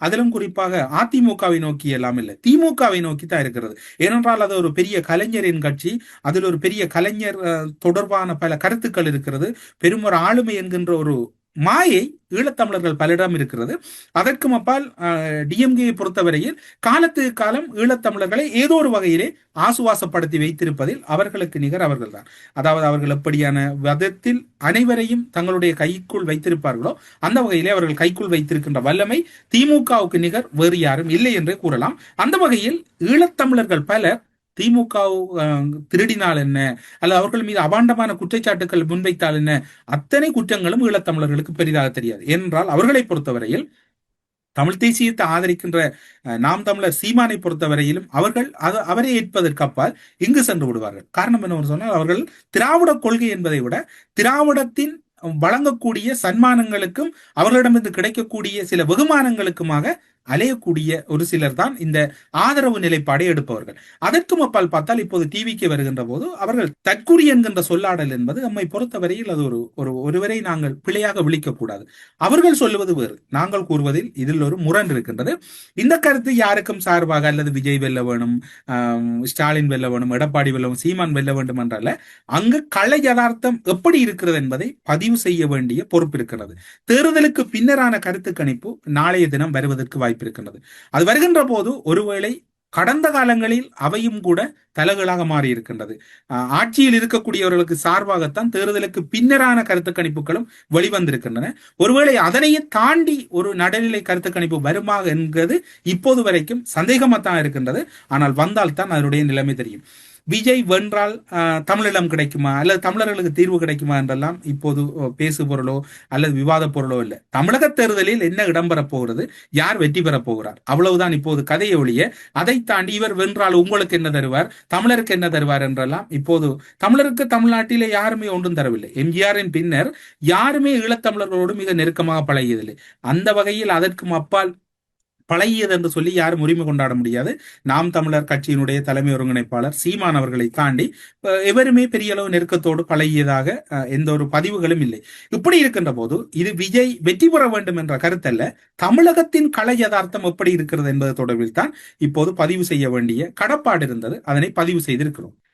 அதிலும் குறிப்பாக அதிமுகவை நோக்கி எல்லாம் இல்லை, திமுகவை நோக்கி தான் இருக்கிறது. ஏனென்றால் அது ஒரு பெரிய கலைஞரின் கட்சி. அதில் ஒரு பெரிய கலைஞர் தொடர்பான பல கருத்துக்கள் இருக்கிறது. பெரும் ஒரு ஆளுமை என்கின்ற ஒரு மாயை ஈழத்தமிழர்கள் பலரிடம் இருக்கிறது. அதற்கும் அப்பால் டிஎம்கேயை பொறுத்தவரையில் காலத்துக்கு காலம் ஈழத்தமிழர்களை ஏதோ ஒரு வகையிலே ஆசுவாசப்படுத்தி வைத்திருப்பதில் அவர்களுக்கு நிகர் அவர்கள்தான். அதாவது அவர்கள் எப்படியான விதத்தில் அனைவரையும் தங்களுடைய கைக்குள் வைத்திருப்பார்களோ அந்த வகையிலே அவர்கள் கைக்குள் வைத்திருக்கின்ற வல்லமை திமுகவுக்கு நிகர் வேறு யாரும் இல்லை என்றே கூறலாம். அந்த வகையில் ஈழத்தமிழர்கள் பலர் திமுக திருடினால் என்ன, அல்லது அவர்கள் மீது அபாண்டமான குற்றச்சாட்டுகள் முன்வைத்தால் என்ன, அத்தனை குற்றங்களும் ஈழத்தமிழர்களுக்கு பெரிதாக தெரியாது. ஏனென்றால் அவர்களை பொறுத்தவரையில் தமிழ் தேசியத்தை ஆதரிக்கின்ற நாம் தமிழர் சீமானை பொறுத்தவரையிலும் அவர்கள் அவரை ஏற்பதற்கு அப்பால் இங்கு சென்று விடுவார்கள். காரணம் என்ன சொன்னால், அவர்கள் திராவிட கொள்கை என்பதை விட திராவிடத்தின் வழங்கக்கூடிய சன்மானங்களுக்கும் அவர்களிடமிருந்து கிடைக்கக்கூடிய சில வெகுமானங்களுக்குமாக அலையக்கூடிய ஒரு சிலர் தான் இந்த ஆதரவு நிலைப்பாடை எடுப்பவர்கள். அதற்கும் அப்பால் பார்த்தால் இப்போது டிவிக்கு வருகின்ற போது அவர்கள் தற்குறி என்கின்ற சொல்லாடல் என்பது நம்மை பொறுத்தவரையில் அது ஒருவரை நாங்கள் பிழையாக விழிக்கக்கூடாது. அவர்கள் சொல்லுவது வேறு, நாங்கள் கூறுவதில் இதில் ஒரு முரண் இருக்கின்றது. இந்த கருத்து யாருக்கும் சார்பாக அல்லது விஜய் வெல்ல வேணும், ஸ்டாலின் வெல்ல வேணும், எடப்பாடி வெல்ல வேணும், சீமான் வெல்ல வேண்டும் என்றால அங்கு கள யதார்த்தம் எப்படி இருக்கிறது என்பதை பதிவு செய்ய வேண்டிய பொறுப்பு இருக்கிறது. தேர்தலுக்கு பின்னரான கருத்து கணிப்பு நாளைய தினம் வருவதற்கு வாய்ப்பு இருக்கின்றது. அது வருகின்ற போது ஒருவேளை கடந்த காலங்களில் அவையும் கூட தலைகளாக மாறி இருக்கின்றது. ஆட்சியில் இருக்கக்கூடியவர்களுக்கு சார்பாகத்தான் தேர்தலுக்கு பின்னரான கருத்து கணிப்புகளும் வெளிவந்திருக்கின்றன. ஒருவேளை அதனையே தாண்டி ஒரு நடுநிலை கருத்து கணிப்பு வருமா என்கிறது இப்போது வரைக்கும் சந்தேகமாத்தான் இருக்கின்றது. ஆனால் வந்தால்தான் அதனுடைய நிலைமை தெரியும். விஜய் வென்றால் தமிழீழம் கிடைக்குமா அல்லது தமிழர்களுக்கு தீர்வு கிடைக்குமா என்றெல்லாம் இப்போது பேசு பொருளோ அல்லது விவாத பொருளோ இல்லை. தமிழக தேர்தலில் என்ன இடம்பெறப் போகிறது, யார் வெற்றி பெறப் போகிறார், அவ்வளவுதான் இப்போது கதையை ஒழிய அதை தாண்டி இவர் வென்றால் உங்களுக்கு என்ன தருவார், தமிழருக்கு என்ன தருவார் என்றெல்லாம் இப்போது தமிழருக்கு தமிழ்நாட்டிலே யாருமே ஒன்றும் தரவில்லை. எம்ஜிஆரின் பின்னர் யாருமே ஈழத்தமிழர்களோடு மிக நெருக்கமாக பழகியதில்லை. அந்த வகையில் அதற்கும் அப்பால் பழகியது என்று சொல்லி யாரும் உரிமை கொண்டாட முடியாது. நாம் தமிழர் கட்சியினுடைய தலைமை ஒருங்கிணைப்பாளர் சீமான் அவர்களை தாண்டி எவருமே பெரிய அளவு நெருக்கத்தோடு பழகியதாக எந்த ஒரு பதிவுகளும் இல்லை. இப்படி இருக்கின்ற போது இது விஜய் வெற்றி பெற வேண்டும் என்ற கருத்தல்ல, தமிழகத்தின் கள யதார்த்தம் எப்படி இருக்கிறது என்பது தொடர்பில் தான் இப்போது பதிவு செய்ய வேண்டிய கடப்பாடு இருந்தது. அதனை பதிவு செய்திருக்கிறோம்.